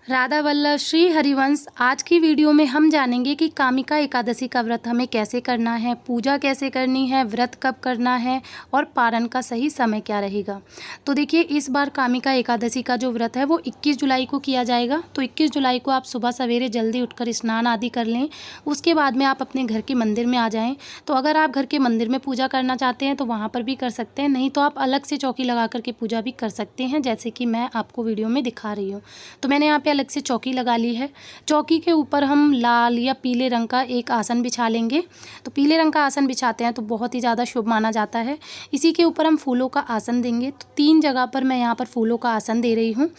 राधा वल्लभ श्री हरिवंश। आज की वीडियो में हम जानेंगे कि कामिका एकादशी का व्रत हमें कैसे करना है, पूजा कैसे करनी है, व्रत कब करना है और पारण का सही समय क्या रहेगा। तो देखिए, इस बार कामिका एकादशी का जो व्रत है वो 21 जुलाई को किया जाएगा। तो 21 जुलाई को आप सुबह सवेरे जल्दी उठकर स्नान आदि कर लें। उसके बाद में आप अपने घर के मंदिर में आ जाएँ। तो अगर आप घर के मंदिर में पूजा करना चाहते हैं तो वहाँ पर भी कर सकते हैं, नहीं तो आप अलग से चौकी लगा करके पूजा भी कर सकते हैं, जैसे कि मैं आपको वीडियो में दिखा रही हूँ। तो मैंने यहाँ पे अलग से चौकी लगा ली है। चौकी के ऊपर हम लाल या पीले रंग का एक आसन बिछा लेंगे। तो पीले रंग का आसन बिछाते हैं तो बहुत ही ज़्यादा शुभ माना जाता है। इसी के ऊपर हम फूलों का आसन देंगे। तो 3 जगह पर मैं यहाँ पर फूलों का आसन दे रही हूँ।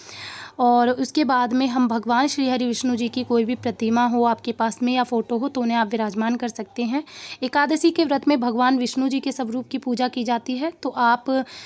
और उसके बाद में हम भगवान श्री हरि विष्णु जी की कोई भी प्रतिमा हो आपके पास में या फ़ोटो हो तो उन्हें आप विराजमान कर सकते हैं। एकादशी के व्रत में भगवान विष्णु जी के स्वरूप की पूजा की जाती है, तो आप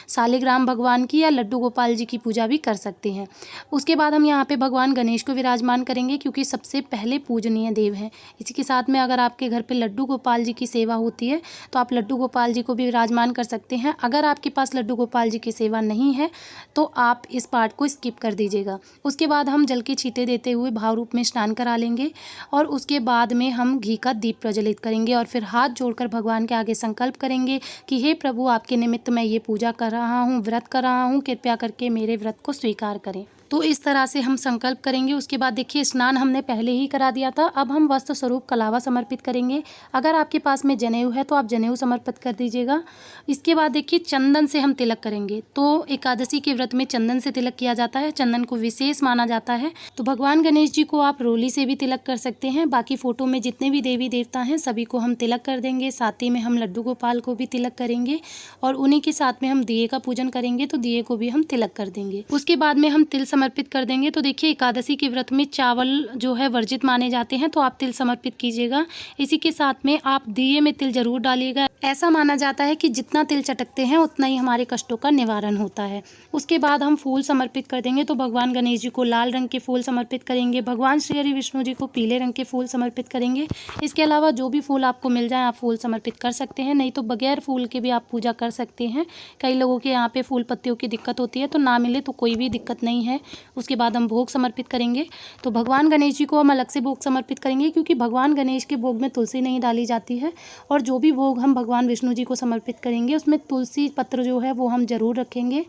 शालिग्राम भगवान की या लड्डू गोपाल जी की पूजा भी कर सकते हैं। उसके बाद हम यहाँ पे भगवान गणेश को विराजमान करेंगे, क्योंकि सबसे पहले पूजनीय देव हैं। इसी के साथ में अगर आपके घर पे लड्डू गोपाल जी की सेवा होती है तो आप लड्डू गोपाल जी को भी विराजमान कर सकते हैं। अगर आपके पास लड्डू गोपाल जी की सेवा नहीं है तो आप इस पार्ट को स्किप कर दीजिएगा। उसके बाद हम जल के छींटे देते हुए भाव रूप में स्नान करा लेंगे और उसके बाद में हम घी का दीप प्रज्वलित करेंगे और फिर हाथ जोड़कर भगवान के आगे संकल्प करेंगे कि हे प्रभु, आपके निमित्त मैं ये पूजा कर रहा हूँ, व्रत कर रहा हूँ, कृपया करके मेरे व्रत को स्वीकार करें। तो इस तरह से हम संकल्प करेंगे। उसके बाद देखिए, स्नान हमने पहले ही करा दिया था। अब हम वस्त्र स्वरूप कलावा समर्पित करेंगे। अगर आपके पास में जनेऊ है तो आप जनेऊ समर्पित कर दीजिएगा। इसके बाद देखिए, चंदन से हम तिलक करेंगे। तो एकादशी के व्रत में चंदन से तिलक किया जाता है। चंदन को विशेष माना जाता है। तो भगवान गणेश जी को आप रोली से भी तिलक कर सकते हैं। बाकी फोटो में जितने भी देवी देवता हैं सभी को हम तिलक कर देंगे। साथ ही में हम लड्डू गोपाल को भी तिलक करेंगे और उन्हीं के साथ में हम दिए का पूजन करेंगे, तो दिए को भी हम तिलक कर देंगे। उसके बाद में हम तिल समर्पित कर देंगे। तो देखिए, एकादशी के व्रत में चावल जो है वर्जित माने जाते हैं, तो आप तिल समर्पित कीजिएगा। इसी के साथ में आप दिए में तिल जरूर डालिएगा। ऐसा माना जाता है कि जितना तिल चटकते हैं उतना ही हमारे कष्टों का निवारण होता है। उसके बाद हम फूल समर्पित कर देंगे। तो भगवान गणेश जी को लाल रंग के फूल समर्पित करेंगे, भगवान श्री हरि विष्णु जी को पीले रंग के फूल समर्पित करेंगे। इसके अलावा जो भी फूल आपको मिल जाए आप फूल समर्पित कर सकते हैं, नहीं तो बगैर फूल के भी आप पूजा कर सकते हैं। कई लोगों के यहाँ पे फूल पत्तियों की दिक्कत होती है, तो ना मिले तो कोई भी दिक्कत नहीं है। उसके बाद हम भोग समर्पित करेंगे। तो भगवान गणेश जी को हम अलग से भोग समर्पित करेंगे, क्योंकि भगवान गणेश के भोग में तुलसी नहीं डाली जाती है। और जो भी भोग हम भगवान विष्णु जी को समर्पित करेंगे उसमें तुलसी पत्र जो है वो हम जरूर रखेंगे।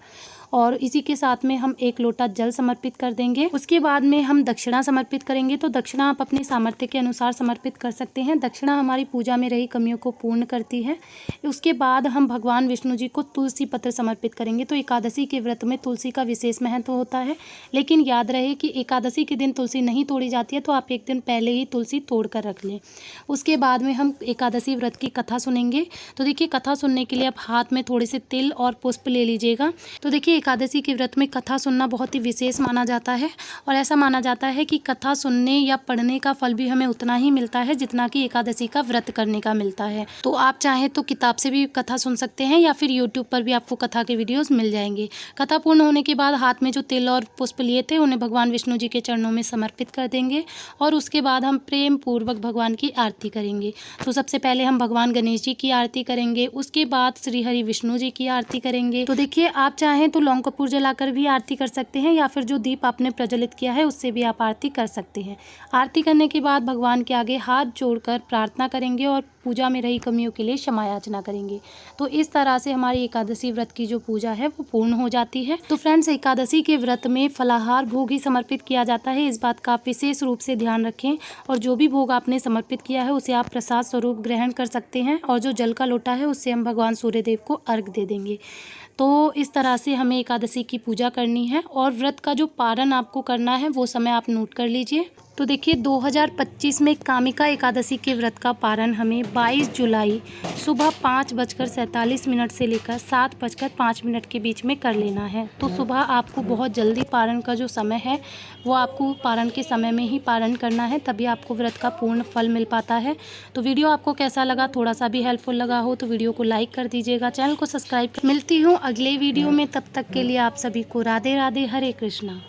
और इसी के साथ में हम 1 लोटा जल समर्पित कर देंगे। उसके बाद में हम दक्षिणा समर्पित करेंगे। तो दक्षिणा आप अपने सामर्थ्य के अनुसार समर्पित कर सकते हैं। दक्षिणा हमारी पूजा में रही कमियों को पूर्ण करती है। उसके बाद हम भगवान विष्णु जी को तुलसी पत्र समर्पित करेंगे। तो एकादशी के व्रत में तुलसी का विशेष महत्व होता है, लेकिन याद रहे कि एकादशी के दिन तुलसी नहीं तोड़ी जाती है, तो आप एक दिन पहले ही तुलसी तोड़ कर रख लें। उसके बाद में हम एकादशी व्रत की कथा सुनेंगे। तो देखिए, कथा सुनने के लिए आप हाथ में थोड़े से तिल और पुष्प ले लीजिएगा। तो देखिए, एकादशी के व्रत में कथा सुनना बहुत ही विशेष माना जाता है और ऐसा माना जाता है कि कथा सुनने या पढ़ने का फल भी हमें उतना ही मिलता है जितना कि एकादशी का व्रत करने का मिलता है। तो आप चाहें तो किताब से भी कथा सुन सकते हैं या फिर यूट्यूब पर भी आपको कथा के वीडियोस मिल जाएंगे। कथा पूर्ण होने के बाद हाथ में जो तिल और पुष्प लिए थे उन्हें भगवान विष्णु जी के चरणों में समर्पित कर देंगे और उसके बाद हम प्रेम पूर्वक भगवान की आरती करेंगे। तो सबसे पहले हम भगवान गणेश जी की आरती करेंगे, उसके बाद श्री हरि विष्णु जी की आरती करेंगे। तो देखिए, आप चाहें तो लौंग कपूर जलाकर भी आरती कर सकते हैं या फिर जो दीप आपने प्रज्वलित किया है उससे भी आप आरती कर सकते हैं। आरती करने के बाद भगवान के आगे हाथ जोड़कर प्रार्थना करेंगे और पूजा में रही कमियों के लिए क्षमा याचना करेंगे। तो इस तरह से हमारी एकादशी व्रत की जो पूजा है वो पूर्ण हो जाती है। तो फ्रेंड्स, एकादशी के व्रत में फलाहार भोग ही समर्पित किया जाता है, इस बात का आप विशेष रूप से ध्यान रखें। और जो भी भोग आपने समर्पित किया है उसे आप प्रसाद स्वरूप ग्रहण कर सकते हैं और जो जल का लोटा है उससे हम भगवान सूर्यदेव को अर्घ दे देंगे। तो इस तरह से हमें एकादशी की पूजा करनी है और व्रत का जो पारण आपको करना है वो समय आप नोट कर लीजिए। तो देखिए, 2025 में कामिका एकादशी के व्रत का पारण हमें 22 जुलाई सुबह 5:47 से लेकर 7:05 के बीच में कर लेना है। तो सुबह आपको बहुत जल्दी पारण का जो समय है वो आपको पारण के समय में ही पारण करना है, तभी आपको व्रत का पूर्ण फल मिल पाता है। तो वीडियो आपको कैसा लगा, थोड़ा सा भी हेल्पफुल लगा हो तो वीडियो को लाइक कर दीजिएगा, चैनल को सब्सक्राइब। मिलती हूँ अगले वीडियो में, तब तक के लिए आप सभी को राधे राधे, हरे कृष्णा।